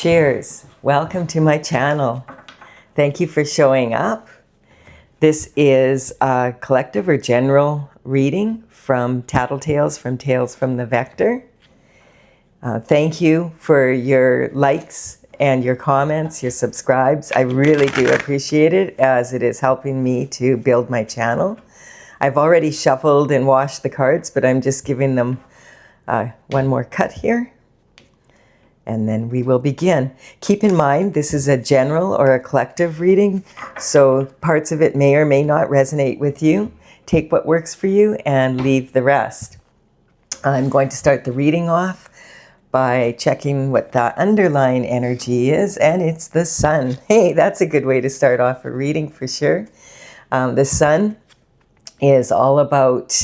Cheers. Welcome to my channel. Thank you for showing up. This is a collective or general reading from Tattletales from Tales from the Vector. Thank you for your likes and your comments, your subscribes. I really do appreciate it, as it is helping me to build my channel. I've already shuffled and washed the cards, but I'm just giving them one more cut here. And then we will begin. Keep in mind, this is a general or a collective reading, so parts of it may or may not resonate with you. Take what works for you and leave the rest. I'm going to start the reading off by checking what the underlying energy is, and it's the sun. Hey, that's a good way to start off a reading for sure. The sun is all about,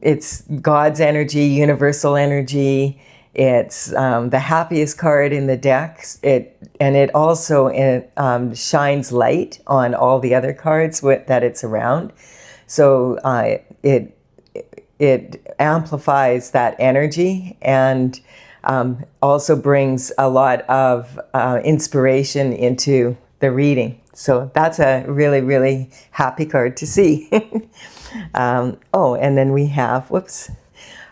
it's God's energy, universal energy. It's the happiest card in the deck. It also shines light on all the other cards that it's around. So it amplifies that energy and also brings a lot of inspiration into the reading. So that's a really, really happy card to see. And then we have,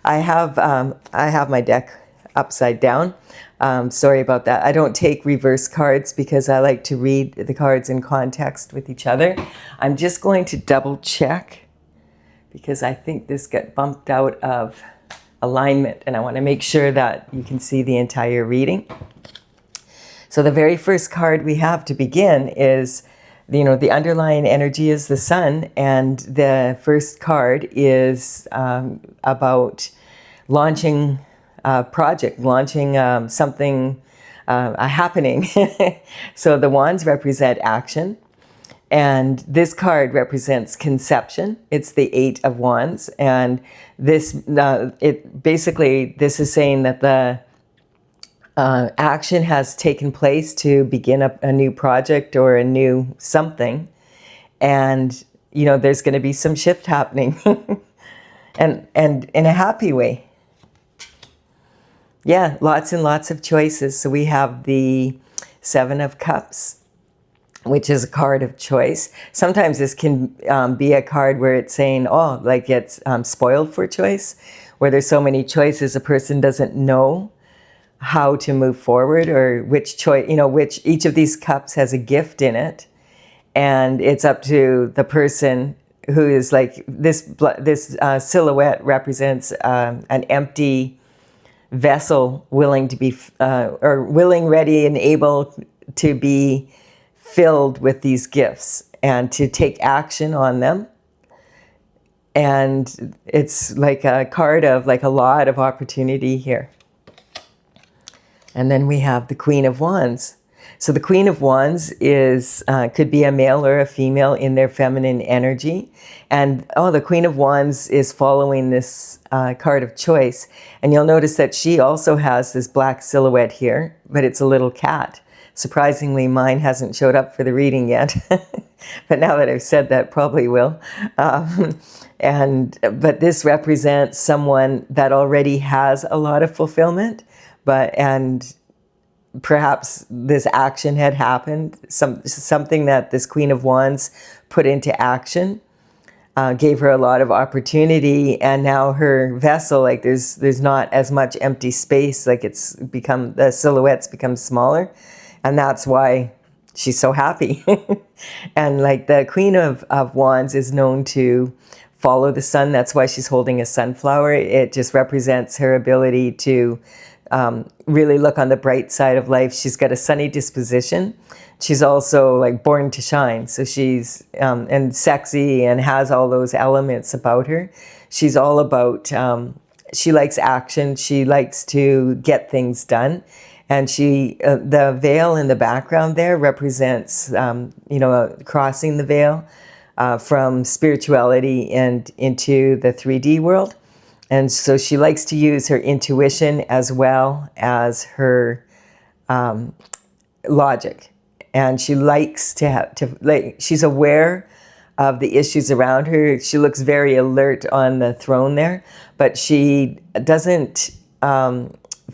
I have my deck upside down. Sorry about that. I don't take reverse cards because I like to read the cards in context with each other. I'm just going to double check because I think this got bumped out of alignment, and I want to make sure that you can see the entire reading. So the very first card we have to begin is, the underlying energy is the sun, and the first card is about launching project, launching something, a happening. So the wands represent action, and this card represents conception. It's the 8 of Wands, and this this is saying that the action has taken place to begin a new project or a new something, and there's going to be some shift happening, and in a happy way. Yeah, lots and lots of choices. So we have the 7 of Cups, which is a card of choice. Sometimes this can be a card where it's saying, it's spoiled for choice, where there's so many choices, a person doesn't know how to move forward, or which choice, which each of these cups has a gift in it. And it's up to the person who is like, this silhouette represents an empty vessel willing to be, willing, ready, and able to be filled with these gifts and to take action on them. And it's like a card of like a lot of opportunity here. And then we have the Queen of Wands. So the Queen of Wands is could be a male or a female in their feminine energy. And the Queen of Wands is following this card of choice. And you'll notice that she also has this black silhouette here, but it's a little cat. Surprisingly, mine hasn't showed up for the reading yet. But now that I've said that, probably will. But this represents someone that already has a lot of fulfillment, and perhaps this action had happened, something that this Queen of Wands put into action, gave her a lot of opportunity, and now her vessel, like there's not as much empty space, like the silhouettes become smaller, and that's why she's so happy. And like the Queen of Wands is known to follow the sun. That's why she's holding a sunflower. It just represents her ability to really look on the bright side of life. She's got a sunny disposition. She's also like born to shine. So she's and sexy and has all those elements about her. She's all about, she likes action. She likes to get things done. And the veil in the background there represents, crossing the veil from spirituality and into the 3D world. And so she likes to use her intuition as well as her logic. And she likes she's aware of the issues around her. She looks very alert on the throne there, but she doesn't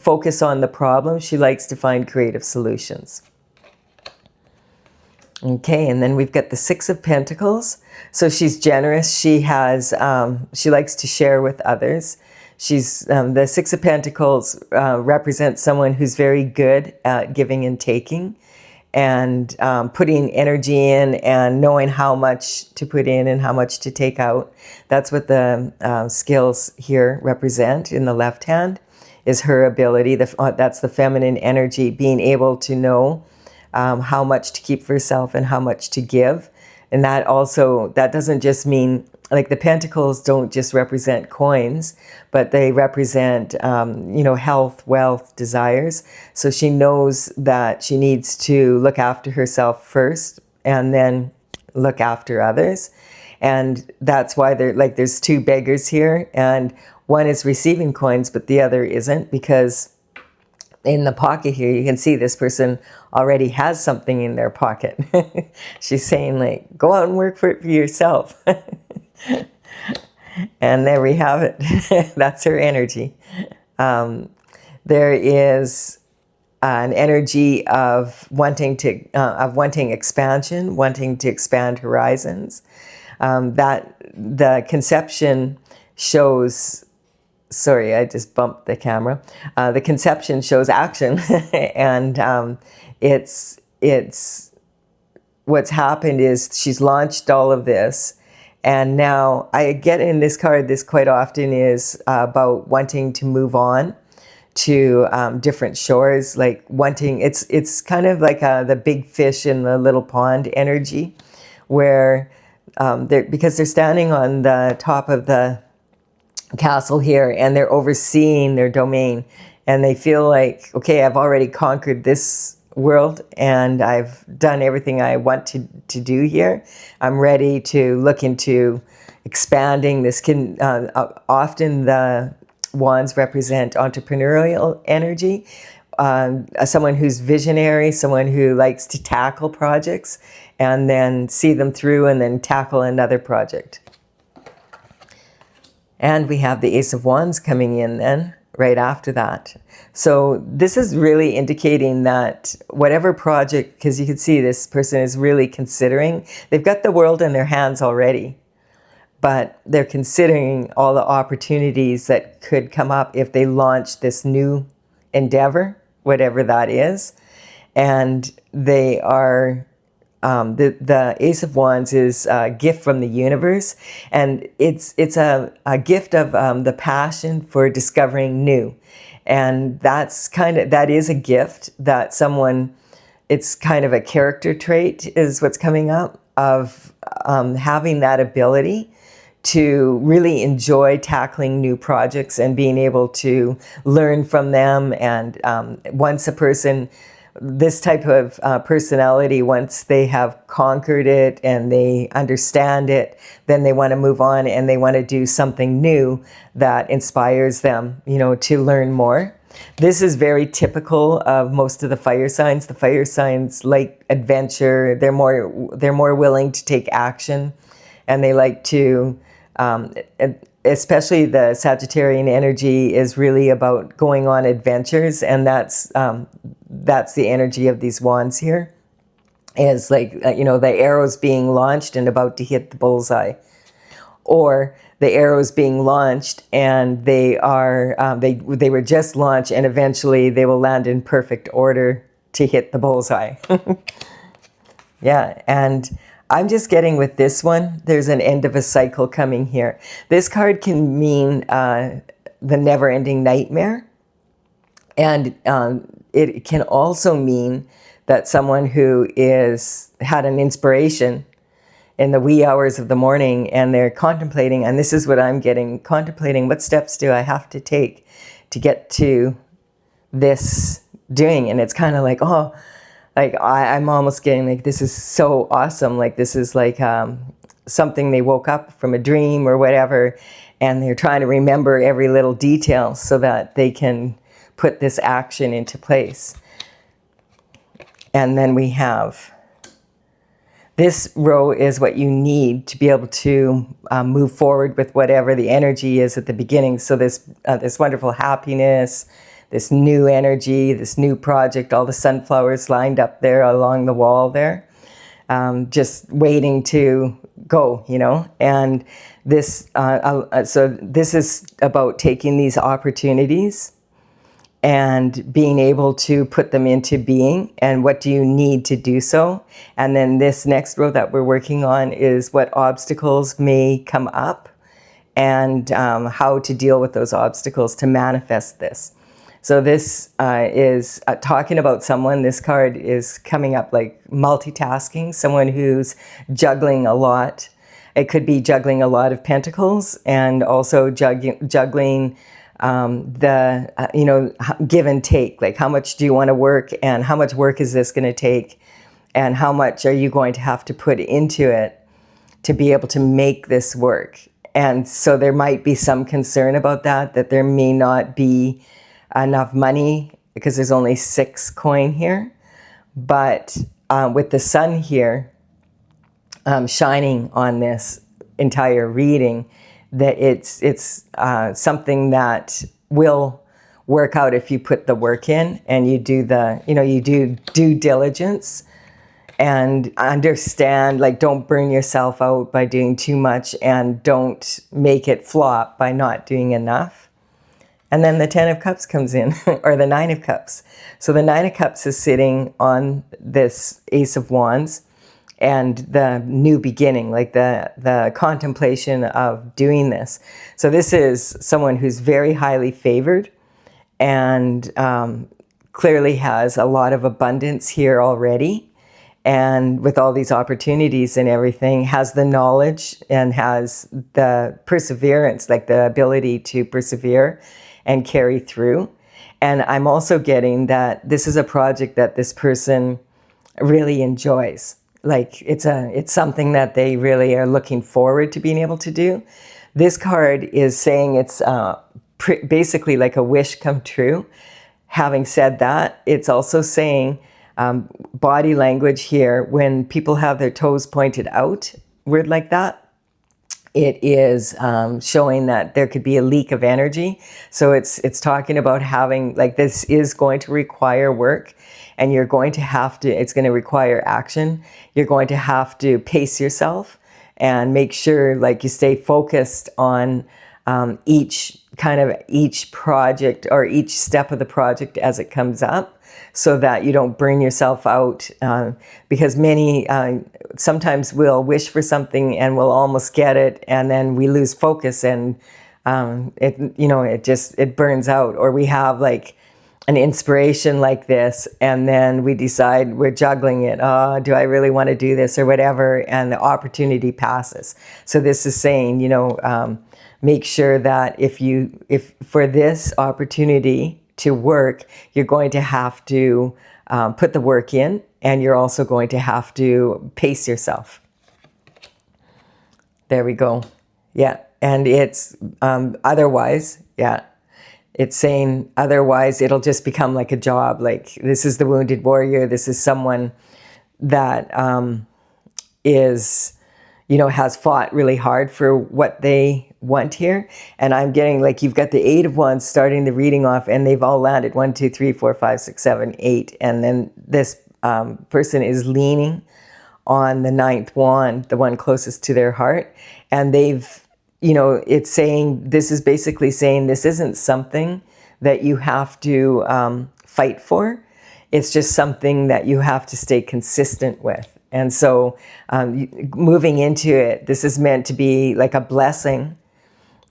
focus on the problem. She likes to find creative solutions. Okay, and then we've got the Six of Pentacles. So she's generous. She has, she likes to share with others. She's, the Six of Pentacles represents someone who's very good at giving and taking, and putting energy in and knowing how much to put in and how much to take out. That's what the skills here represent in the left hand, is her ability. That's the feminine energy, being able to know how much to keep for herself and how much to give. And that also, that doesn't just mean, like the pentacles don't just represent coins, but they represent, you know, health, wealth, desires. So she knows that she needs to look after herself first and then look after others. And that's why there's two beggars here, and one is receiving coins, but the other isn't, because in the pocket here, you can see this person already has something in their pocket. She's saying, like, go out and work for it for yourself. And there we have it. That's her energy. There is an energy of wanting expansion, wanting to expand horizons. That the conception shows. Sorry, I just bumped the camera. The conception shows action, and it's what's happened is she's launched all of this, and now I get in this card, this quite often is about wanting to move on to different shores, like wanting. It's kind of like the big fish in the little pond energy, where because they're standing on the top of the castle here, and they're overseeing their domain, and they feel like, okay, I've already conquered this world and I've done everything I want to do here. I'm ready to look into expanding. This can often the wands represent entrepreneurial energy, someone who's visionary, someone who likes to tackle projects and then see them through and then tackle another project. And we have the Ace of Wands coming in then, right after that. So this is really indicating that whatever project, because you can see this person is really considering, they've got the world in their hands already, but they're considering all the opportunities that could come up if they launch this new endeavor, whatever that is. And they are... the Ace of Wands is a gift from the universe, and it's a gift of the passion for discovering new, and that is a gift that someone, it's kind of a character trait is what's coming up, of having that ability to really enjoy tackling new projects and being able to learn from them. And once a person, this type of personality, once they have conquered it and they understand it, then they want to move on and they want to do something new that inspires them, you know, to learn more. This is very typical of most of the fire signs. The fire signs like adventure. They're more willing to take action, and they like to, especially the Sagittarian energy is really about going on adventures, and that's the energy of these wands here, is like, you know, the arrows being launched and about to hit the bullseye, or the arrows being launched and they are they were just launched and eventually they will land in perfect order to hit the bullseye. Yeah, and I'm just getting with this one, there's an end of a cycle coming here. This card can mean the never-ending nightmare, and it can also mean that someone who had an inspiration in the wee hours of the morning and they're contemplating, and this is what I'm getting, contemplating what steps do I have to take to get to this doing. And it's kind of like, oh, like I'm almost getting like, this is so awesome. Like this is like something they woke up from a dream or whatever, and they're trying to remember every little detail so that they can put this action into place. And then we have this row is what you need to be able to move forward with whatever the energy is at the beginning. So this wonderful happiness, this new energy, this new project, all the sunflowers lined up there along the wall there, just waiting to go, you know. And this, so this is about taking these opportunities and being able to put them into being, and what do you need to do so. And then this next row that we're working on is what obstacles may come up, and how to deal with those obstacles to manifest this. So this is talking about someone. This card is coming up like multitasking, someone who's juggling a lot. It could be juggling a lot of pentacles, and also juggling you know, give and take, like how much do you want to work, and how much work is this going to take, and how much are you going to have to put into it to be able to make this work. And so there might be some concern about that there may not be enough money because there's only 6 coin here. But with the sun here shining on this entire reading, that it's something that will work out if you put the work in, and you do the, you know, you do due diligence and understand, like, don't burn yourself out by doing too much, and don't make it flop by not doing enough. And then the 10 of Cups comes in, or the 9 of Cups. So the 9 of Cups is sitting on this Ace of Wands, and the new beginning, like the contemplation of doing this. So this is someone who's very highly favored, and clearly has a lot of abundance here already. And with all these opportunities and everything, has the knowledge and has the perseverance, like the ability to persevere and carry through. And I'm also getting that this is a project that this person really enjoys. Like it's something that they really are looking forward to being able to do. This card is saying it's basically like a wish come true. Having said that, it's also saying body language here, when people have their toes pointed out, word like that, it is showing that there could be a leak of energy. So it's talking about having, like, this is going to require work, and you're going to have to, it's going to require action. You're going to have to pace yourself and make sure, like, you stay focused on each project, or each step of the project as it comes up, so that you don't burn yourself out, because many sometimes we'll wish for something and we'll almost get it, and then we lose focus, and it burns out. Or we have like an inspiration like this, and then we decide we're juggling it. Oh, do I really want to do this, or whatever, and the opportunity passes. So this is saying, make sure that if for this opportunity to work, you're going to have to put the work in, and you're also going to have to pace yourself. There we go. Yeah. And it's otherwise, yeah, it's saying otherwise it'll just become like a job. Like, this is the wounded warrior. This is someone that is, has fought really hard for what they want here. And I'm getting, like, you've got the 8 of Wands starting the reading off, and they've all landed 1, 2, 3, 4, 5, 6, 7, 8. And then this person is leaning on the 9th wand, the one closest to their heart. And they've, it's saying, this is basically saying this isn't something that you have to fight for. It's just something that you have to stay consistent with. And so moving into it, this is meant to be like a blessing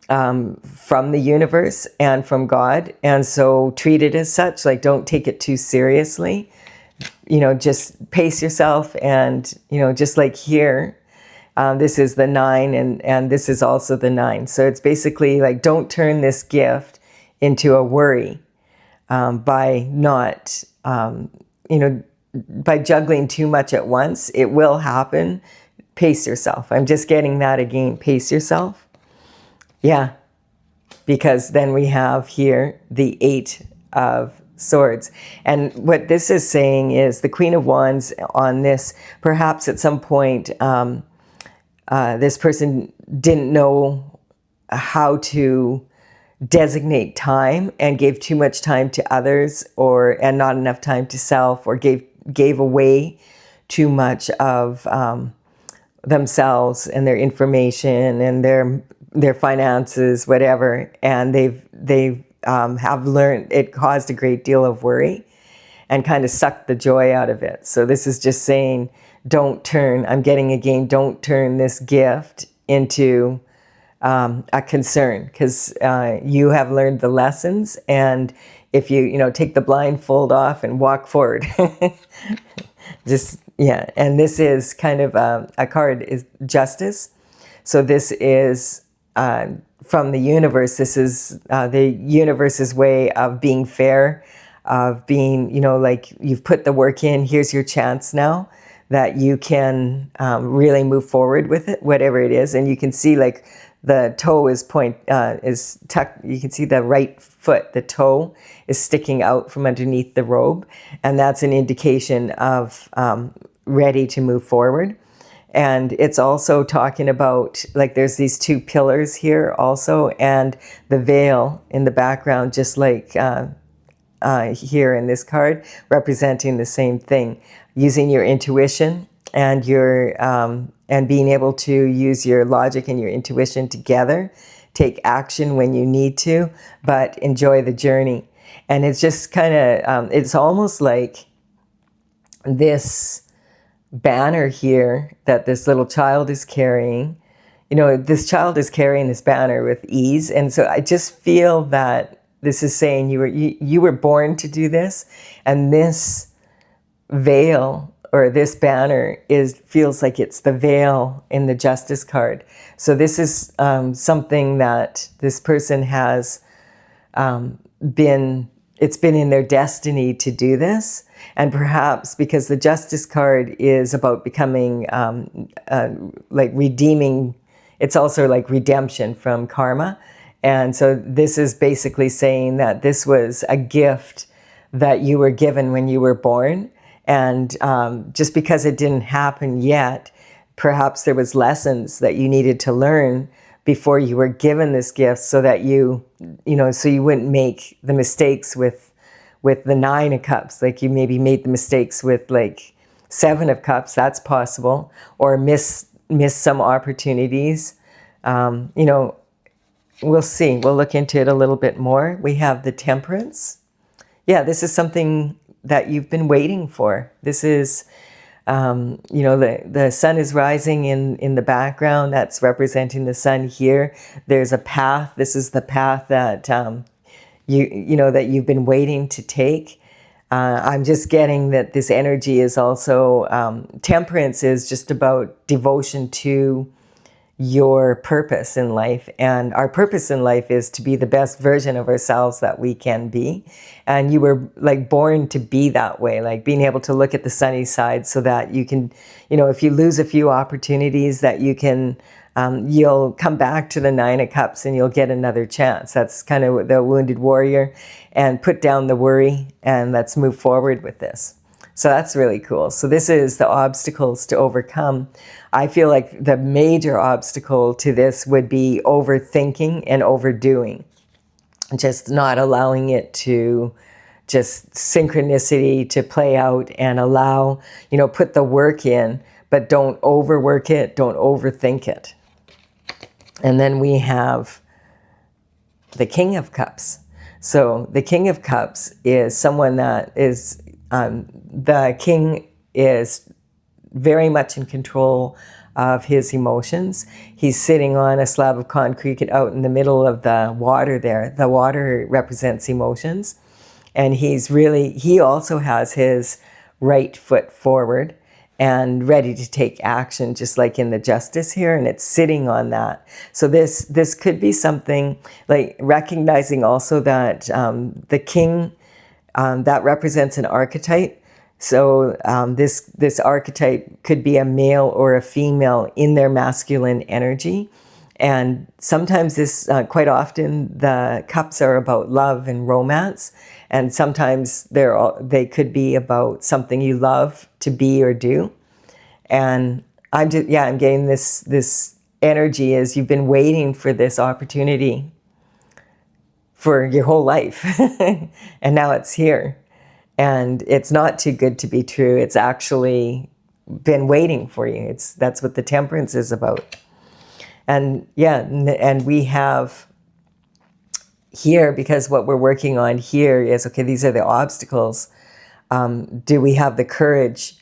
from the universe and from God. And so treat it as such. Like, don't take it too seriously. Just pace yourself. And, just like here, this is the 9, and this is also the 9. So it's basically like, don't turn this gift into a worry by not, by juggling too much at once. It will happen. Pace yourself. I'm just getting that again. Pace yourself. Yeah. Because then we have here the 8 of Swords. And what this is saying is the Queen of Wands on this, perhaps at some point, this person didn't know how to designate time and gave too much time to others, and not enough time to self, or gave away too much of themselves and their information and their finances, whatever, and they've have learned, it caused a great deal of worry and kind of sucked the joy out of it. So this is just saying, don't turn, I'm getting again, don't turn this gift into a concern, because you have learned the lessons, and if you take the blindfold off and walk forward. Just, yeah, and this is kind of a card is justice. So this is from the universe. This is the universe's way of being fair, of being, like, you've put the work in, here's your chance now that you can really move forward with it, whatever it is. And you can see, like, the toe is tucked. You can see the right foot, the toe is sticking out from underneath the robe. And that's an indication of ready to move forward. And it's also talking about, like, there's these two pillars here also, and the veil in the background, just like here in this card, representing the same thing. Using your intuition and and being able to use your logic and your intuition together, take action when you need to, but enjoy the journey. And it's just kind of, it's almost like this banner here that this little child is carrying. This child is carrying this banner with ease. And so I just feel that this is saying you were born to do this, and this veil or this banner feels like it's the veil in the Justice card. So this is something that this person has it's been in their destiny to do this. And perhaps because the Justice card is about becoming, like, redeeming, it's also like redemption from karma. And so this is basically saying that this was a gift that you were given when you were born. And just because it didn't happen yet, perhaps there was lessons that you needed to learn before you were given this gift, so that so you wouldn't make the mistakes with the 9 of Cups. Like, you maybe made the mistakes with, like, 7 of Cups. That's possible, or miss some opportunities. We'll see. We'll look into it a little bit more. We have the Temperance. Yeah, this is something that you've been waiting for. This is, the sun is rising in the background. That's representing the sun here. There's a path. This is the path that that you've been waiting to take. I'm just getting that this energy is also, Temperance is just about devotion to your purpose in life. And our purpose in life is to be the best version of ourselves that we can be. And you were, like, born to be that way, like being able to look at the sunny side, so that you can, if you lose a few opportunities, that you can, you'll come back to the 9 of Cups and you'll get another chance. That's kind of the wounded warrior, and put down the worry, and let's move forward with this. So that's really cool. So this is the obstacles to overcome. I feel like the major obstacle to this would be overthinking and overdoing. Just not allowing it to, just synchronicity to play out, and allow, put the work in, but don't overwork it, don't overthink it. And then we have the King of Cups. So the King of Cups is someone that is, the king is very much in control of his emotions. He's sitting on a slab of concrete out in the middle of the water there. The water represents emotions. And he also has his right foot forward and ready to take action, just like in the Justice here, and it's sitting on that. So this could be something like recognizing also that the king, that represents an archetype. So this archetype could be a male or a female in their masculine energy. And sometimes quite often, the cups are about love and romance. And sometimes they could be about something you love to be or do. And I'm getting this energy as you've been waiting for this opportunity. for your whole life. And now it's here. And it's not too good to be true. It's actually been waiting for you. That's what the Temperance is about. And yeah, and we have here, because what we're working on here is, okay, these are the obstacles. Do we have the courage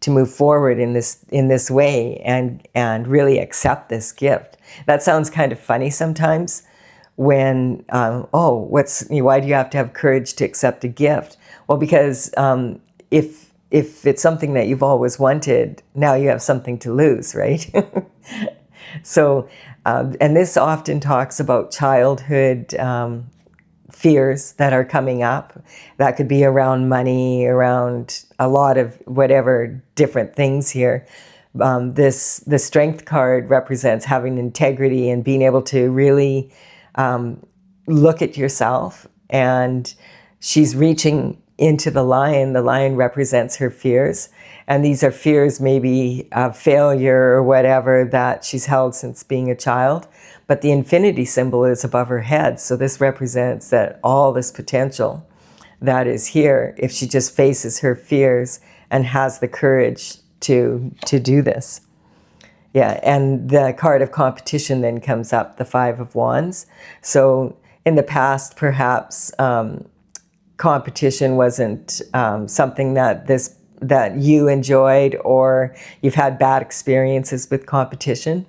to move forward in this way and really accept this gift? That sounds kind of funny sometimes when, why do you have to have courage to accept a gift? Well, because if it's something that you've always wanted, now you have something to lose, right? So, and this often talks about childhood fears that are coming up. That could be around money, around a lot of whatever different things here. The Strength card represents having integrity and being able to really look at yourself. And she's reaching into the Lion. The Lion represents her fears. And these are fears maybe of failure or whatever that she's held since being a child. But the infinity symbol is above her head. So this represents that all this potential that is here, if she just faces her fears and has the courage to do this. Yeah, and the card of competition then comes up, the Five of Wands. So in the past, perhaps competition wasn't something that you enjoyed, or you've had bad experiences with competition.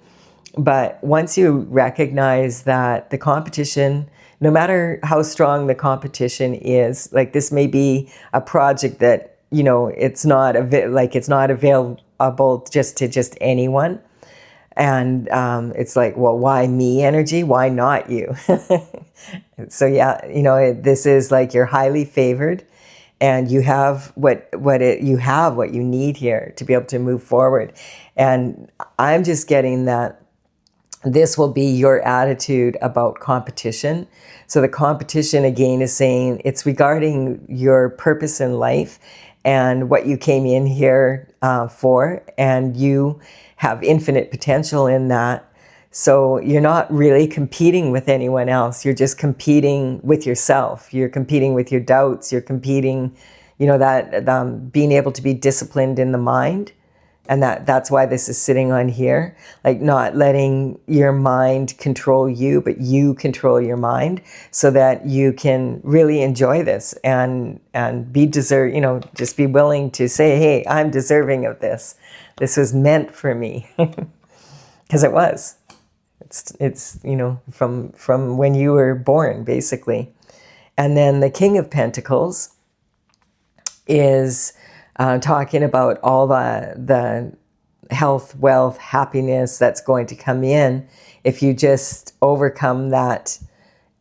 But once you recognize that the competition, no matter how strong the competition is, like this may be a project that, it's not available just to anyone. And it's like, well, why me energy? Why not you? So yeah, this is like you're highly favored, and you have what you need here to be able to move forward. And I'm just getting that this will be your attitude about competition. So the competition, again, is saying it's regarding your purpose in life and what you came in here for, and you have infinite potential in that. So you're not really competing with anyone else. You're just competing with yourself. You're competing with your doubts. You're competing, being able to be disciplined in the mind. And that's why this is sitting on here, like not letting your mind control you, but you control your mind, so that you can really enjoy this and be just be willing to say, hey, I'm deserving of this. This was meant for me, because it was. It's from when you were born, basically. And then the King of Pentacles is talking about all the health, wealth, happiness that's going to come in if you just overcome that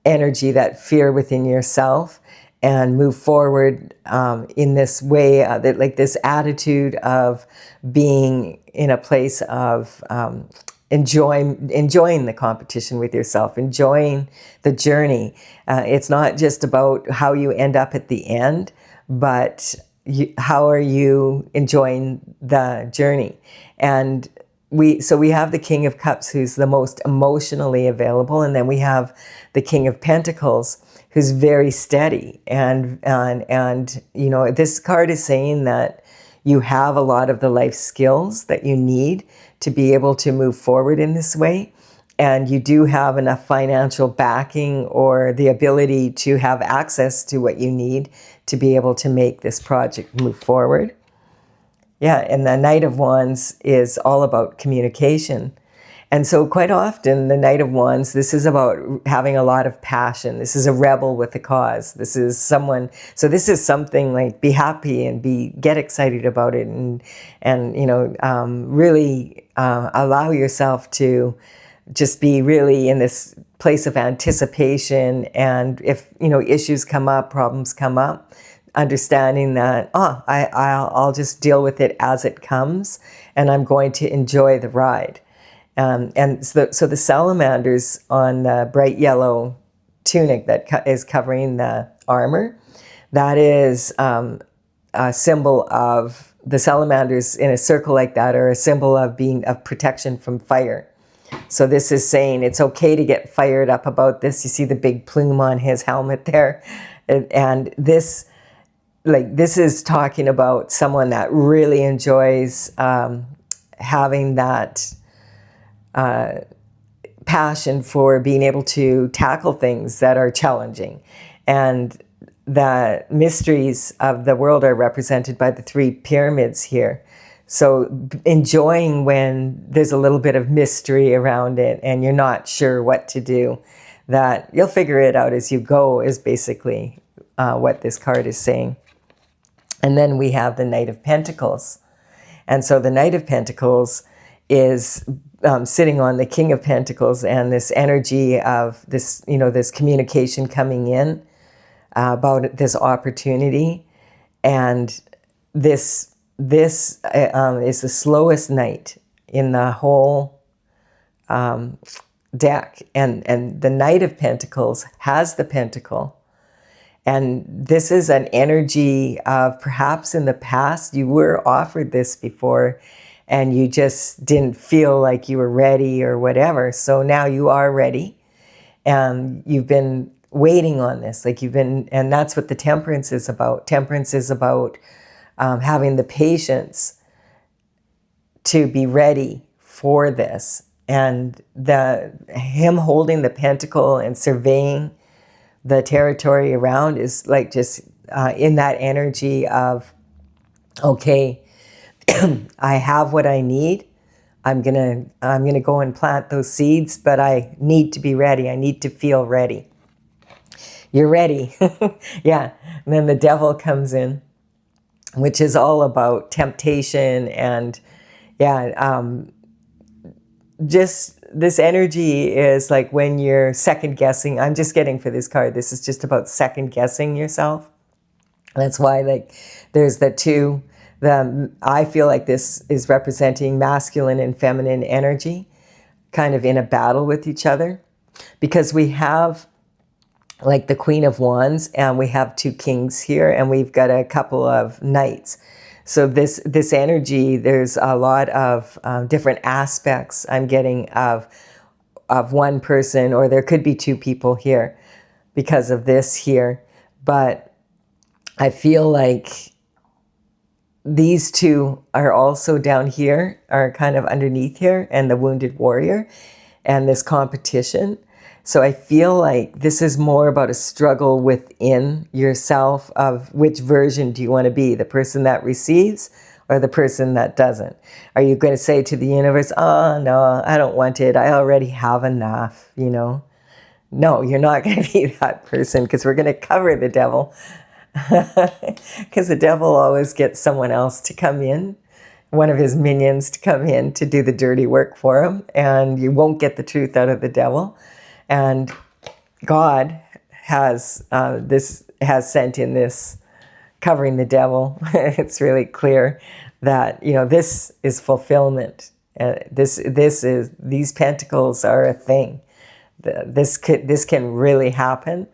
energy, that fear within yourself, and move forward in this way, like this attitude of being in a place of enjoying the competition with yourself, enjoying the journey. It's not just about how you end up at the end, but how are you enjoying the journey? And we have the King of Cups, who's the most emotionally available, and then we have the King of Pentacles, who's very steady. And this card is saying that you have a lot of the life skills that you need to be able to move forward in this way. And you do have enough financial backing or the ability to have access to what you need to be able to make this project move forward. Yeah, and the Knight of Wands is all about communication. And so quite often the Knight of Wands, this is about having a lot of passion. This is a rebel with a cause. This is something like be happy and get excited about it, and really allow yourself to just be really in this place of anticipation. And if issues come up, problems come up, understanding that I'll just deal with it as it comes, and I'm going to enjoy the ride. And so the salamanders on the bright yellow tunic that is covering the armor, that is a symbol of the salamanders in a circle like that, or a symbol of protection from fire. So this is saying it's okay to get fired up about this. You see the big plume on his helmet there. And this, like, this is talking about someone that really enjoys having that passion for being able to tackle things that are challenging. And the mysteries of the world are represented by the 3 pyramids here. So enjoying when there's a little bit of mystery around it and you're not sure what to do, that you'll figure it out as you go is basically what this card is saying. And then we have the Knight of Pentacles. And so the Knight of Pentacles is sitting on the King of Pentacles, and this energy of this, you know, this communication coming in about this opportunity. And this is the slowest knight in the whole deck. And the Knight of Pentacles has the pentacle. And this is an energy of perhaps in the past you were offered this before and you just didn't feel like you were ready or whatever. So now you are ready, and you've been waiting on this. Like you've been, and that's what the Temperance is about. Temperance is about having the patience to be ready for this. And him holding the pentacle and surveying the territory around is like just in that energy of, okay, I have what I need. I'm gonna go and plant those seeds, but I need to be ready. I need to feel ready. You're ready. Yeah. And then the Devil comes in, which is all about temptation and just this energy is like when you're second guessing. I'm just getting for this card, this is just about second guessing yourself. That's why, like, there's the 2. I feel like this is representing masculine and feminine energy kind of in a battle with each other, because we have like the Queen of Wands and we have 2 kings here, and we've got a couple of knights. So this energy, there's a lot of different aspects I'm getting of one person, or there could be 2 people here because of this here. But I feel like these 2 are also down here, are kind of underneath here, and the Wounded Warrior and this competition. So I feel like this is more about a struggle within yourself of which version do you want to be, the person that receives or the person that doesn't. Are you going to say to the universe, oh, no, I don't want it. I already have enough, you know? No, you're not going to be that person, because we're going to cover the Devil. Because the Devil always gets someone else to come in, one of his minions to come in to do the dirty work for him, and you won't get the truth out of the Devil. And God has sent in this covering the Devil. It's really clear that, you know, this is fulfillment. These pentacles are a thing. This can really happen.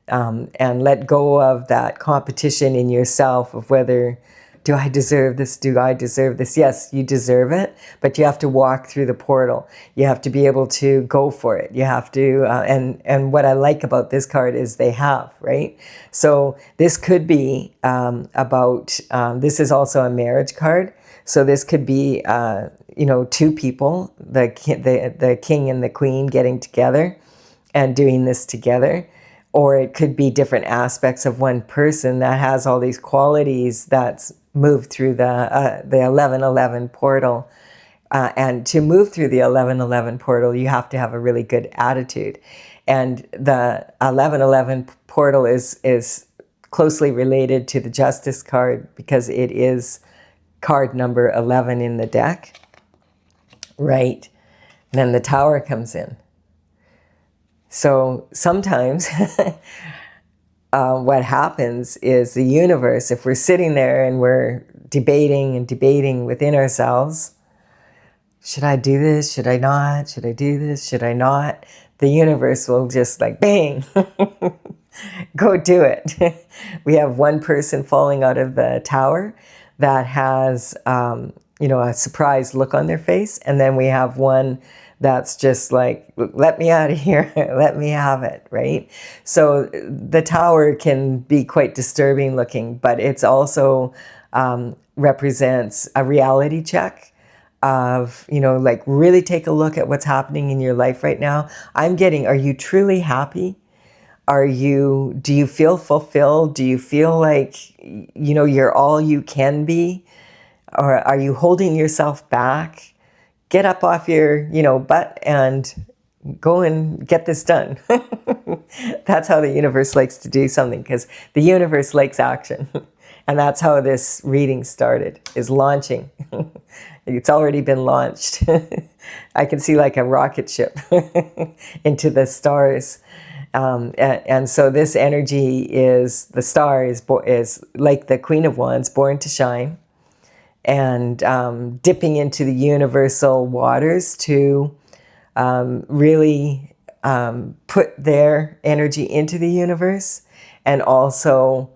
And let go of that competition in yourself of whether, do I deserve this? Do I deserve this? Yes, you deserve it, but you have to walk through the portal. You have to be able to go for it. You have to, and what I like about this card is they have, right? So this could be about, this is also a marriage card. So this could be, 2 people, the king and the queen getting together and doing this together. Or it could be different aspects of one person that has all these qualities that's moved through the 1111 portal. And to move through the 1111 portal, you have to have a really good attitude. And the 1111 portal is closely related to the Justice card, because it is card number 11 in the deck. Right. And then the Tower comes in. So sometimes what happens is the universe, if we're sitting there and we're debating within ourselves, should I do this? Should I not? Should I do this? Should I not? The universe will just like, bang, go do it. We have one person falling out of the tower that has, a surprised look on their face. And then we have one that's just like, let me out of here, let me have it, right? So the Tower can be quite disturbing looking, but it's also represents a reality check of, you know, like really take a look at what's happening in your life right now. I'm getting, are you truly happy? Do you feel fulfilled? Do you feel like, you know, you're all you can be? Or are you holding yourself back? Get up off your, you know, butt and go and get this done. That's how the universe likes to do something, because the universe likes action. And that's how this reading started, is launching. It's already been launched. I can see like a rocket ship into the stars. And so this energy is, the star is like the Queen of Wands, born to shine, and dipping into the universal waters to really put their energy into the universe and also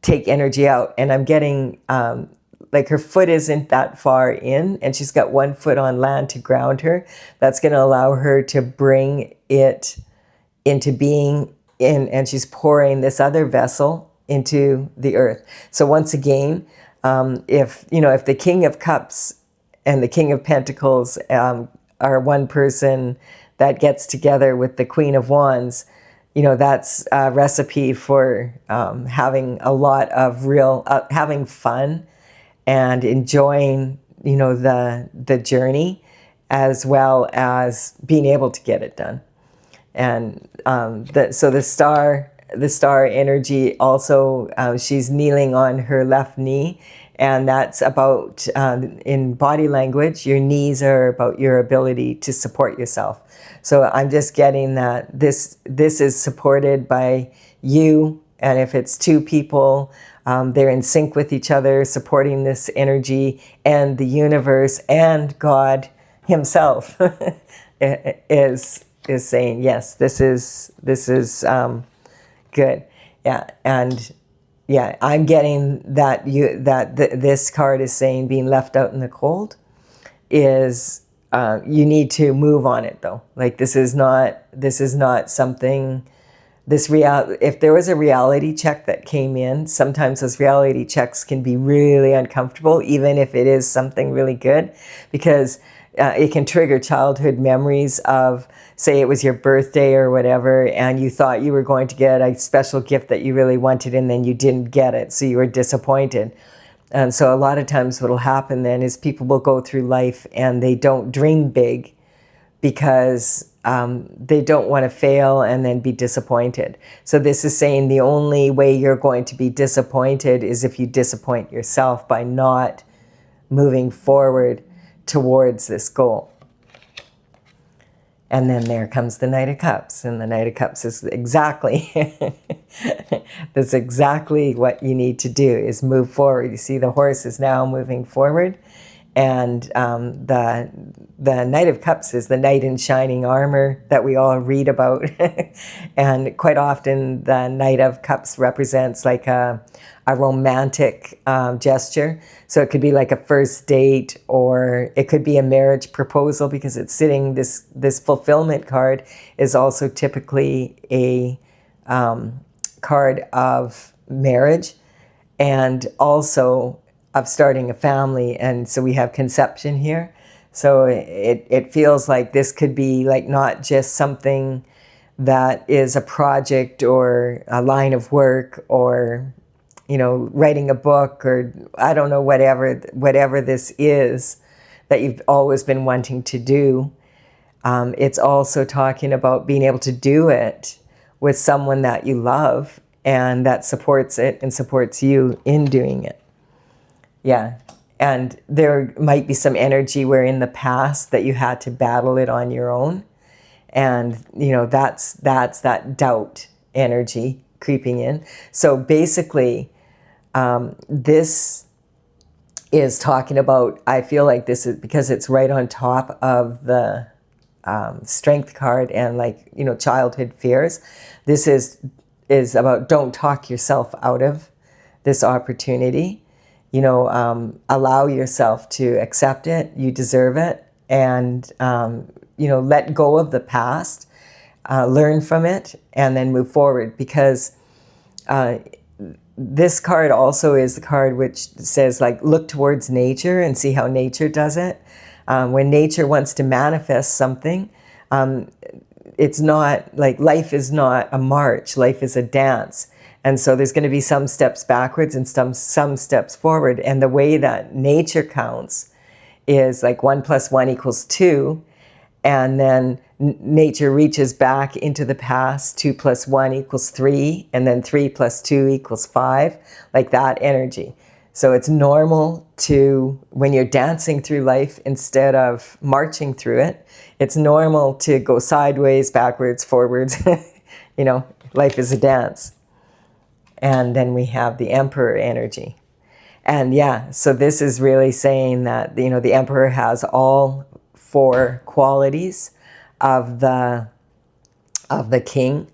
take energy out. And I'm getting like her foot isn't that far in, and she's got one foot on land to ground her. That's going to allow her to bring it into being in, and she's pouring this other vessel into the earth. So once again, if the King of Cups and the King of Pentacles are one person that gets together with the Queen of Wands, you know, that's a recipe for having a lot of real, having fun and enjoying, you know, the journey, as well as being able to get it done. And so the star energy also, she's kneeling on her left knee, and that's about, in body language, your knees are about your ability to support yourself. So I'm just getting that this is supported by you, and if it's two people, they're in sync with each other, supporting this energy, and the universe and God himself is saying, yes, this is good. Yeah. And yeah, I'm getting that this card is saying being left out in the cold is, you need to move on it though. Like this is not something, if there was a reality check that came in, sometimes those reality checks can be really uncomfortable, even if it is something really good, because it can trigger childhood memories of, say it was your birthday or whatever, and you thought you were going to get a special gift that you really wanted, and then you didn't get it, so you were disappointed. And so a lot of times what will happen then is people will go through life and they don't dream big because they don't want to fail and then be disappointed. So this is saying the only way you're going to be disappointed is if you disappoint yourself by not moving forward towards this goal. And then there comes the Knight of Cups, and the Knight of Cups is exactly, that's exactly what you need to do, is move forward. You see the horse is now moving forward, and the Knight of Cups is the knight in shining armor that we all read about. And quite often the Knight of Cups represents like a romantic gesture. So it could be like a first date, or it could be a marriage proposal, because it's sitting, this fulfillment card is also typically a card of marriage and also of starting a family. And so we have conception here. So it feels like this could be like not just something that is a project or a line of work, or writing a book, or I don't know, whatever this is that you've always been wanting to do. It's also talking about being able to do it with someone that you love and that supports it and supports you in doing it. Yeah. And there might be some energy where in the past that you had to battle it on your own. And, that's that doubt energy creeping in. So basically, this is talking about, I feel like this is because it's right on top of the strength card and childhood fears. This is about don't talk yourself out of this opportunity. Allow yourself to accept it. You deserve it. And let go of the past, learn from it, and then move forward. Because this card also is the card which says, like, look towards nature and see how nature does it. When nature wants to manifest something, it's not like, life is not a march, life is a dance. And so there's going to be some steps backwards and some steps forward. And the way that nature counts is like 1 + 1 = 2. And then nature reaches back into the past, 2 + 1 = 3, and then 3 + 2 = 5, like that energy. So it's normal to, when you're dancing through life instead of marching through it, it's normal to go sideways, backwards, forwards. Life is a dance. And then we have the Emperor energy. And yeah, so this is really saying that, the Emperor has all 4 qualities of the king.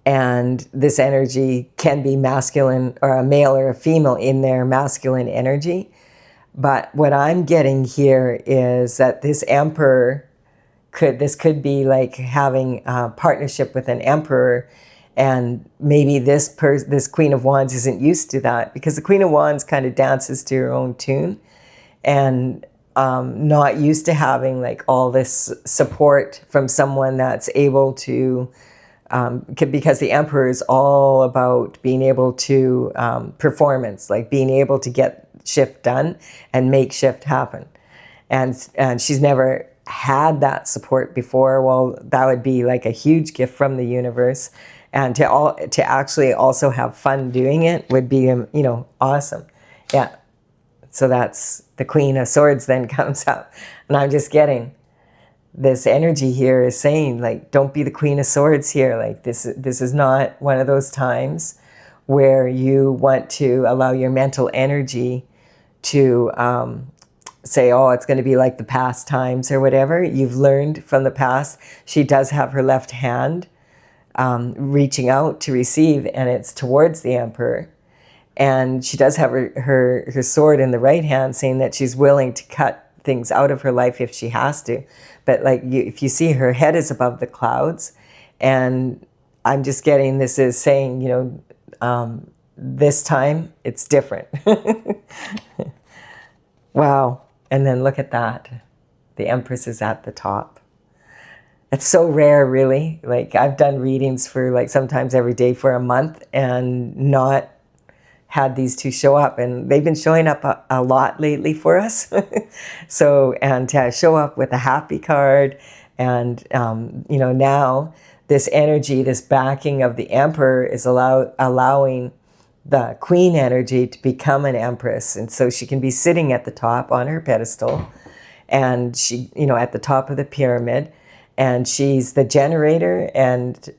And this energy can be masculine, or a male or a female in their masculine energy. But what I'm getting here is that this Emperor could be like having a partnership with an Emperor. And maybe this Queen of Wands isn't used to that, because the Queen of Wands kind of dances to her own tune, and not used to having like all this support from someone that's able to, because the Emperor is all about being able to performance, like being able to get shift done and make shift happen. And she's never had that support before. Well, that would be like a huge gift from the universe. And to actually also have fun doing it would be, awesome. Yeah. So that's the Queen of Swords then comes up. And I'm just getting this energy here is saying, like, don't be the Queen of Swords here. Like, this is not one of those times where you want to allow your mental energy to say, oh, it's going to be like the past times or whatever. You've learned from the past. She does have her left hand reaching out to receive, and it's towards the Emperor. And she does have her sword in the right hand, saying that she's willing to cut things out of her life if she has to. But like, if you see, her head is above the clouds. And I'm just getting, this is saying, this time it's different. Wow. And then look at that. The Empress is at the top. It's so rare, really. Like, I've done readings for like sometimes every day for a month and not had these two show up, and they've been showing up a lot lately for us. So, and to show up with a happy card, and now this energy, this backing of the Emperor is allowing the Queen energy to become an Empress. And so she can be sitting at the top on her pedestal, and she, at the top of the pyramid, and she's the generator, and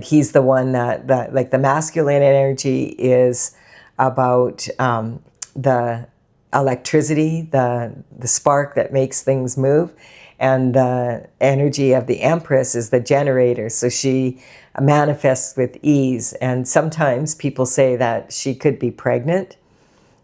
he's the one that like, the masculine energy is about the electricity, the spark that makes things move, and the energy of the Empress is the generator. So she manifests with ease. And sometimes people say that she could be pregnant,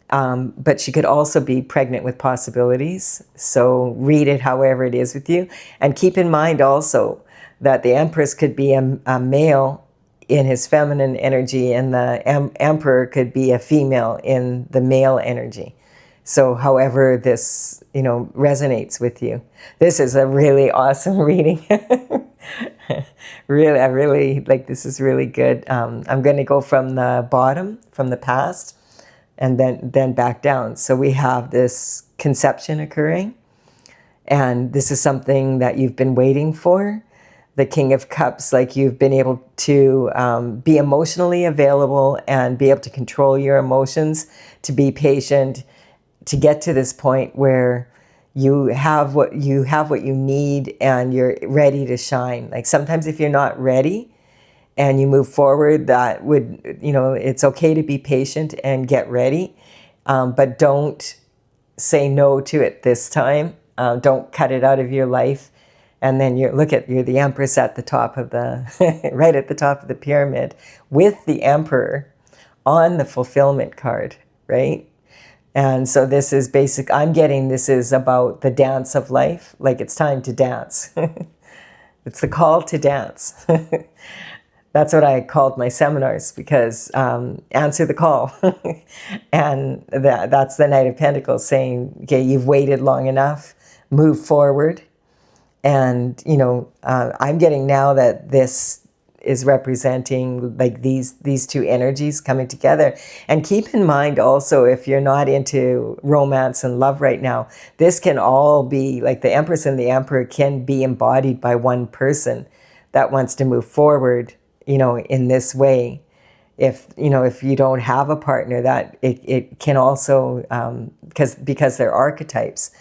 but she could also be pregnant with possibilities. So read it however it is with you. And keep in mind also that the Empress could be a male in his feminine energy, and the Emperor could be a female in the male energy. So however this, resonates with you. This is a really awesome reading. Really, I really, like, this is really good. I'm going to go from the bottom, from the past, and then back down. So we have this conception occurring, and this is something that you've been waiting for. The King of Cups, like, you've been able to be emotionally available and be able to control your emotions, to be patient, to get to this point where you have what you need and you're ready to shine. Like, sometimes if you're not ready and you move forward, that would, it's okay to be patient and get ready, but don't say no to it this time. Don't cut it out of your life. And then you're the Empress at the top of the, right at the top of the pyramid, with the Emperor on the fulfillment card, right? And so this is basic. I'm getting this is about the dance of life. Like it's time to dance. It's the call to dance. That's what I called my seminars, because answer the call. And that's the Knight of Pentacles saying, okay, you've waited long enough, move forward. And, you know, I'm getting now that this is representing like these two energies coming together. And keep in mind also, if you're not into romance and love right now, this can all be like the Empress and the Emperor can be embodied by one person that wants to move forward, you know, in this way. If, you know, if you don't have a partner, that it can also, because they're archetypes.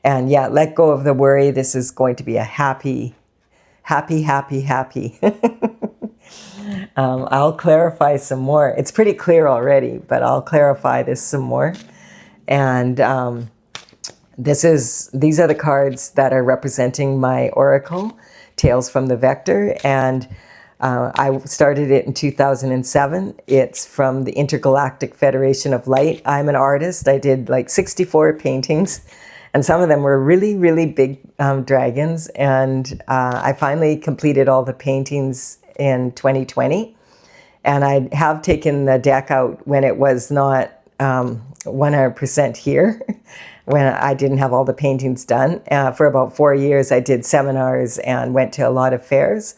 And yeah, let go of the worry. This is going to be a happy. I'll clarify some more. It's pretty clear already, but I'll clarify this some more. And these are the cards that are representing my oracle, Tales from the Vector. And I started it in 2007. It's from the Intergalactic Federation of Light. I'm an artist. I did like 64 paintings. And some of them were really, really big dragons. And I finally completed all the paintings in 2020. And I have taken the deck out when it was not 100% here, when I didn't have all the paintings done. For about 4 years, I did seminars and went to a lot of fairs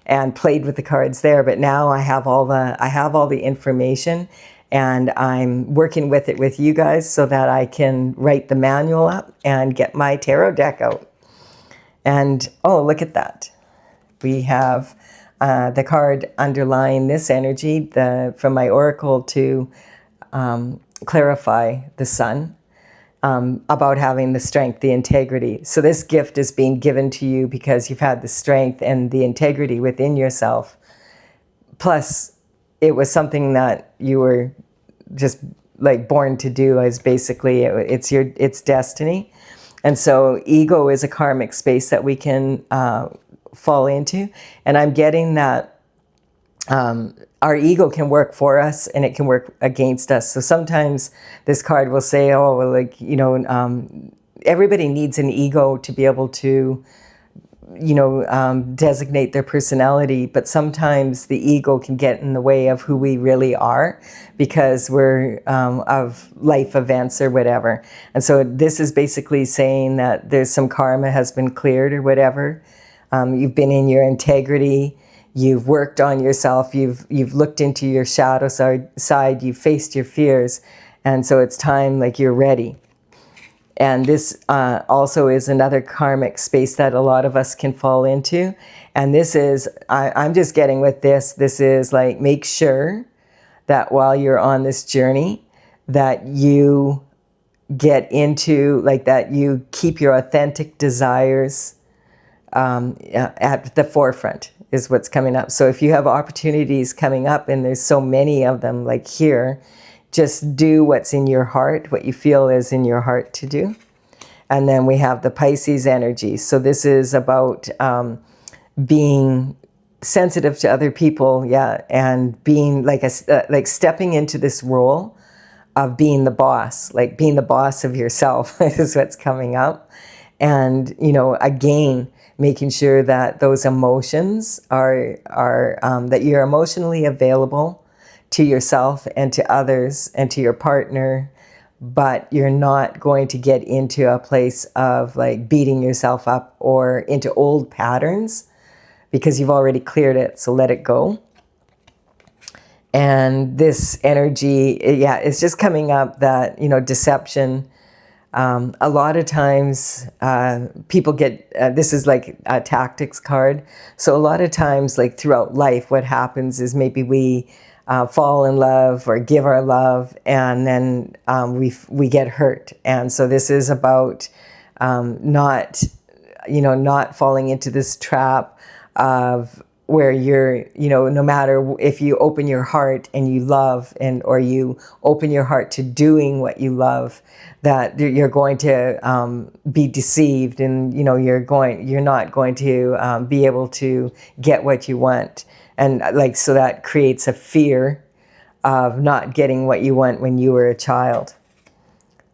and played with the cards there. But now I have all the information. And I'm working with it with you guys so that I can write the manual up and get my tarot deck out. And, oh, look at that. We have the card underlying this energy, from my oracle to clarify the sun, about having the strength, the integrity. So this gift is being given to you because you've had the strength and the integrity within yourself. Plus, it was something that you were just like born to do, as basically it's destiny. And so ego is a karmic space that we can fall into. And I'm getting that our ego can work for us and it can work against us. So sometimes this card will say, oh, well, like, you know, everybody needs an ego to be able to, you know, designate their personality, but sometimes the ego can get in the way of who we really are because we're of life events or whatever. And so this is basically saying that there's some karma has been cleared or whatever. You've been in your integrity. You've worked on yourself. You've looked into your shadow side. You've faced your fears. And so it's time, like, you're ready. And this also is another karmic space that a lot of us can fall into. And this is, I'm just getting with this is like, make sure that while you're on this journey, that you get into, like, that you keep your authentic desires at the forefront is what's coming up. So if you have opportunities coming up, and there's so many of them, like here, just do what's in your heart, what you feel is in your heart to do. And then we have the Pisces energy. So this is about being sensitive to other people, yeah, and being like like stepping into this role of being the boss, like being the boss of yourself is what's coming up. And, you know, again, making sure that those emotions are that you're emotionally available to yourself and to others and to your partner, but you're not going to get into a place of like beating yourself up or into old patterns because you've already cleared it. So let it go. And this energy, yeah, it's just coming up that, you know, deception. A lot of times people get, this is like a tactics card. So a lot of times, like throughout life, what happens is maybe we fall in love or give our love, and then we get hurt. And so this is about not falling into this trap of where you're, you know, no matter if you open your heart and you love, or you open your heart to doing what you love, that you're going to be deceived, and, you know, you're not going to be able to get what you want. And like, so that creates a fear of not getting what you want when you were a child.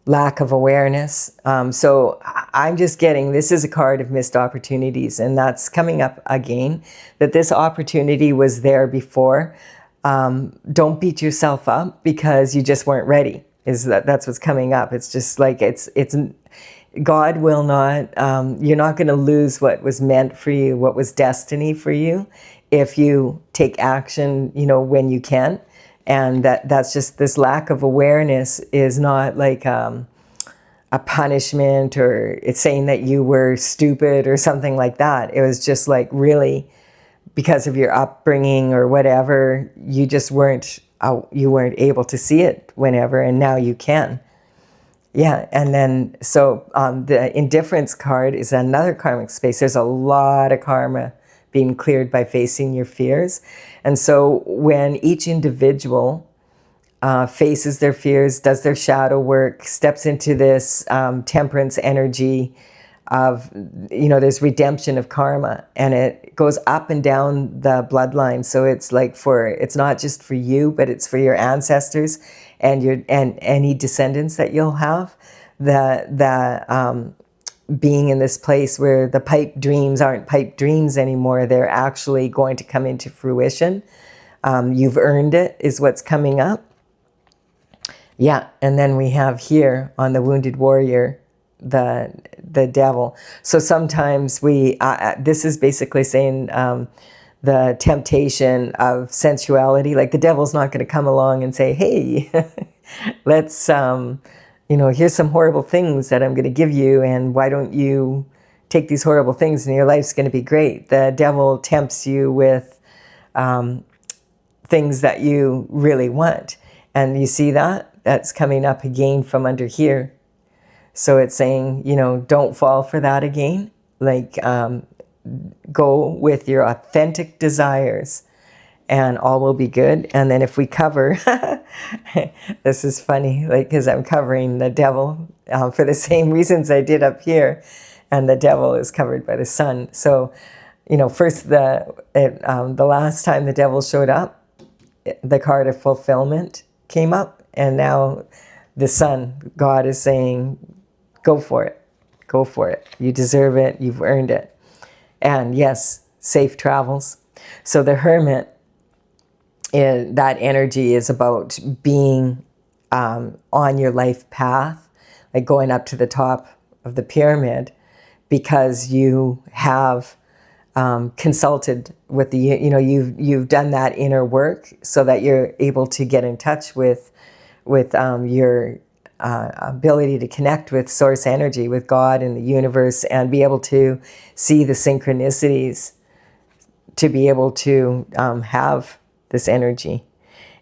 lack of awareness. So I'm just getting, this is a card of missed opportunities, and that's coming up again, that this opportunity was there before. Don't beat yourself up because you just weren't ready. That's what's coming up. It's just like, it's God will not, you're not going to lose what was meant for you, what was destiny for you, if you take action, when you can. And that's just, this lack of awareness is not like a punishment, or it's saying that you were stupid or something like that. It was just like, really, because of your upbringing or whatever, you just weren't able to see it whenever, and now you can. Yeah, and then, so the indifference card is another karmic space. There's a lot of karma being cleared by facing your fears. And so when each individual faces their fears, does their shadow work, steps into this temperance energy of, there's redemption of karma, and it goes up and down the bloodline. So it's like it's not just for you, but it's for your ancestors and any descendants that you'll have. Being in this place where the pipe dreams aren't pipe dreams anymore, they're actually going to come into fruition. You've earned it, is what's coming up. Yeah, and then we have here on the Wounded Warrior, the devil. So sometimes this is basically saying the temptation of sensuality. Like, the devil's not going to come along and say, hey, let's, here's some horrible things that I'm going to give you, and why don't you take these horrible things and your life's going to be great. The devil tempts you with things that you really want. And you see that's coming up again from under here. So it's saying, don't fall for that again. Like, go with your authentic desires and all will be good. And then if we cover, this is funny, like, because I'm covering the devil for the same reasons I did up here. And the devil is covered by the sun. So, first, the last time the devil showed up, the card of fulfillment came up. And now the sun, God is saying, go for it. Go for it. You deserve it. You've earned it. And yes, safe travels. So the hermit, that energy is about being on your life path, like going up to the top of the pyramid, because you have consulted with you've done that inner work, so that you're able to get in touch with your ability to connect with source energy, with God and the universe, and be able to see the synchronicities to be able to have this energy.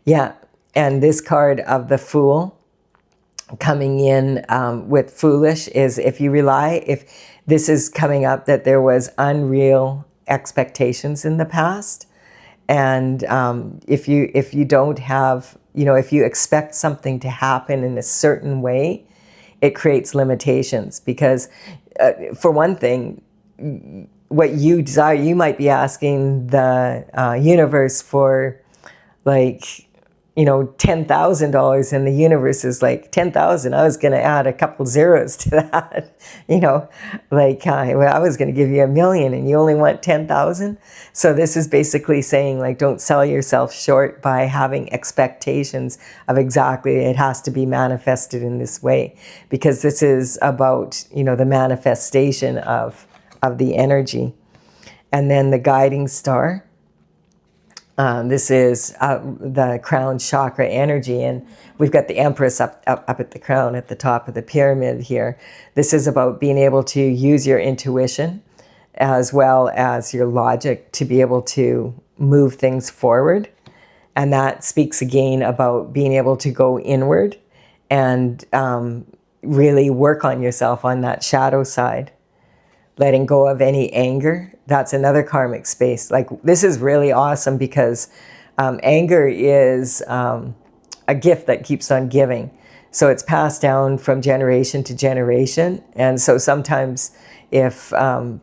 Yeah, and this card of the Fool coming in with foolish is, if this is coming up that there was unreal expectations in the past, and if you don't have, if you expect something to happen in a certain way, it creates limitations. Because for one thing, what you desire, you might be asking the universe for, like, $10,000, and the universe is like, 10,000, I was going to add a couple zeros to that. Like, I was going to give you $1 million and you only want 10,000. So this is basically saying, like, don't sell yourself short by having expectations of exactly, it has to be manifested in this way, because this is about, the manifestation of the energy. And then the guiding star. This is the crown chakra energy, and we've got the Empress up at the crown at the top of the pyramid here. This is about being able to use your intuition as well as your logic to be able to move things forward. And that speaks again about being able to go inward and really work on yourself on that shadow side. Letting go of any anger. That's another karmic space. Like, this is really awesome, because anger is a gift that keeps on giving. So it's passed down from generation to generation. And so sometimes if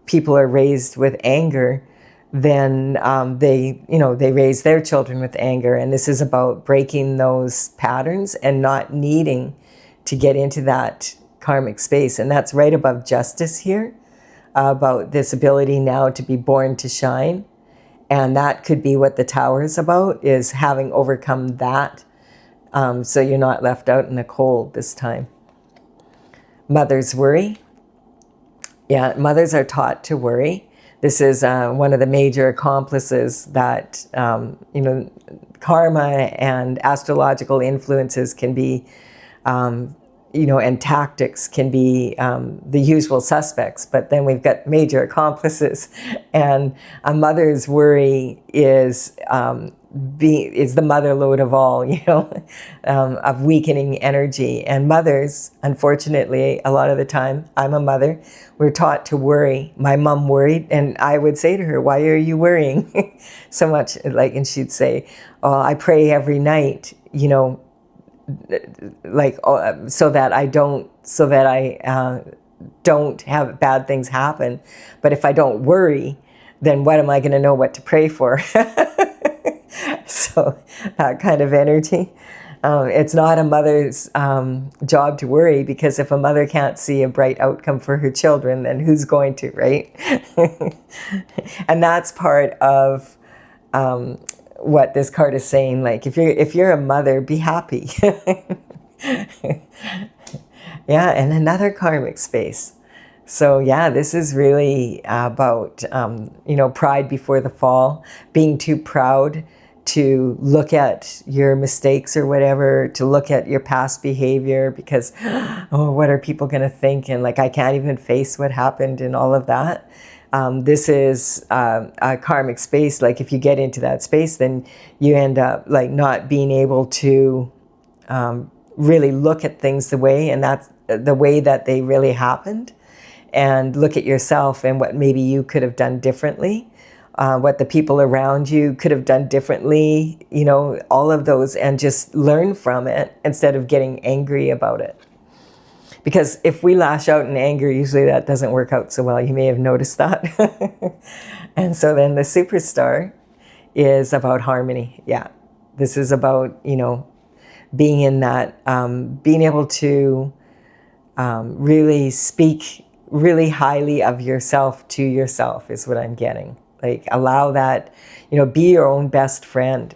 people are raised with anger, then they raise their children with anger. And this is about breaking those patterns and not needing to get into that karmic space. And that's right above justice here, about this ability now to be born to shine. And that could be what the Tower is about, is having overcome that, so you're not left out in the cold this time. Mothers worry. Yeah, mothers are taught to worry. This is one of the major accomplices that, you know, karma and astrological influences can be, you know, and tactics can be the usual suspects. But then we've got major accomplices. And a mother's worry is the mother load of all, you know, of weakening energy. And mothers, unfortunately, a lot of the time, I'm a mother, we're taught to worry. My mom worried, and I would say to her, why are you worrying so much? Like, and she'd say, oh, I pray every night, you know, like, so that I don't have bad things happen. But if I don't worry, then what am I going to know what to pray for? So that kind of energy. It's not a mother's job to worry, because if a mother can't see a bright outcome for her children, then who's going to, right? And that's part of what this card is saying. Like, if you're a mother, be happy. Yeah, and another karmic space. So yeah, this is really about you know, pride before the fall, being too proud to look at your mistakes or whatever, to look at your past behavior, because, oh, what are people going to think? And like, I can't even face what happened and all of that. This is a karmic space. Like, if you get into that space, then you end up like not being able to really look at things the way, and that's the way that they really happened, and look at yourself and what maybe you could have done differently. What the people around you could have done differently, you know, all of those, and just learn from it instead of getting angry about it. Because if we lash out in anger, usually that doesn't work out so well. You may have noticed that. And so then the superstar is about harmony. Yeah, this is about, you know, being in that, being able to really speak really highly of yourself to yourself is what I'm getting. Like, allow that, you know, be your own best friend.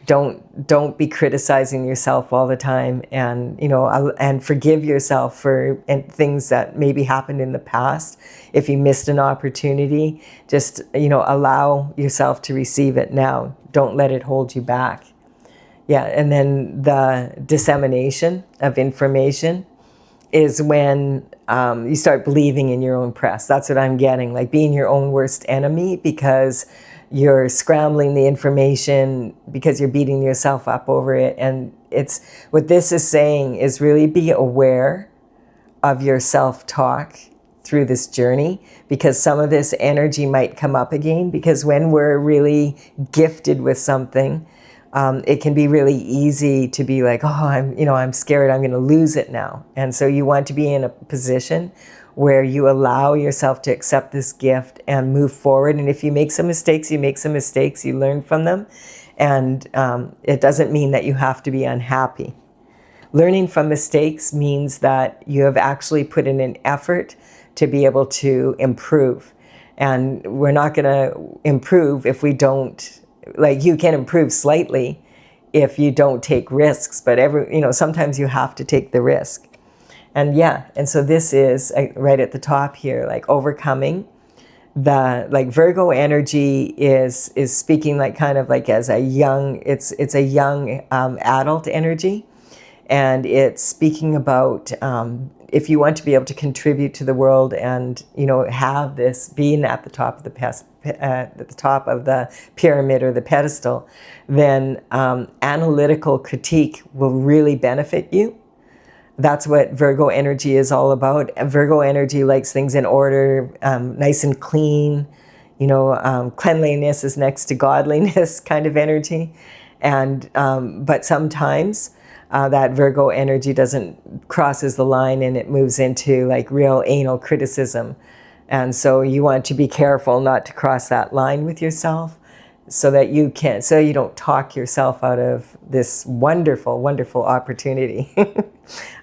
Don't be criticizing yourself all the time, and, you know, and forgive yourself for things that maybe happened in the past. If you missed an opportunity, just, you know, allow yourself to receive it now. Don't let it hold you back. Yeah, and then the dissemination of information is when you start believing in your own press. That's what I'm getting, like being your own worst enemy, because you're scrambling the information, because you're beating yourself up over it. And it's what this is saying is really be aware of your self-talk through this journey, because some of this energy might come up again, because when we're really gifted with something, it can be really easy to be like, oh, I'm scared I'm going to lose it now. And so you want to be in a position where you allow yourself to accept this gift and move forward. And if you make some mistakes, you make some mistakes, you learn from them. And it doesn't mean that you have to be unhappy. Learning from mistakes means that you have actually put in an effort to be able to improve. And we're not going to improve if we don't. Like, you can improve slightly if you don't take risks, but sometimes you have to take the risk. And yeah, and so this is right at the top here, like overcoming the, like, Virgo energy is speaking like kind of like as a young, it's a young adult energy, and it's speaking about if you want to be able to contribute to the world and, you know, have this being at the top of the pyramid or the pedestal, then analytical critique will really benefit you. That's what Virgo energy is all about. Virgo energy likes things in order, nice and clean. You know, cleanliness is next to godliness kind of energy. And but sometimes that Virgo energy crosses the line, and it moves into like real anal criticism. And so you want to be careful not to cross that line with yourself, so that you don't talk yourself out of this wonderful, wonderful opportunity.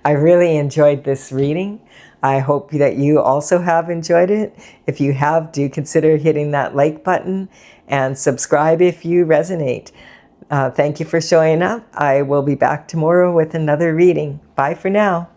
I really enjoyed this reading. I hope that you also have enjoyed it. If you have, do consider hitting that like button and subscribe if you resonate. Thank you for showing up. I will be back tomorrow with another reading. Bye for now.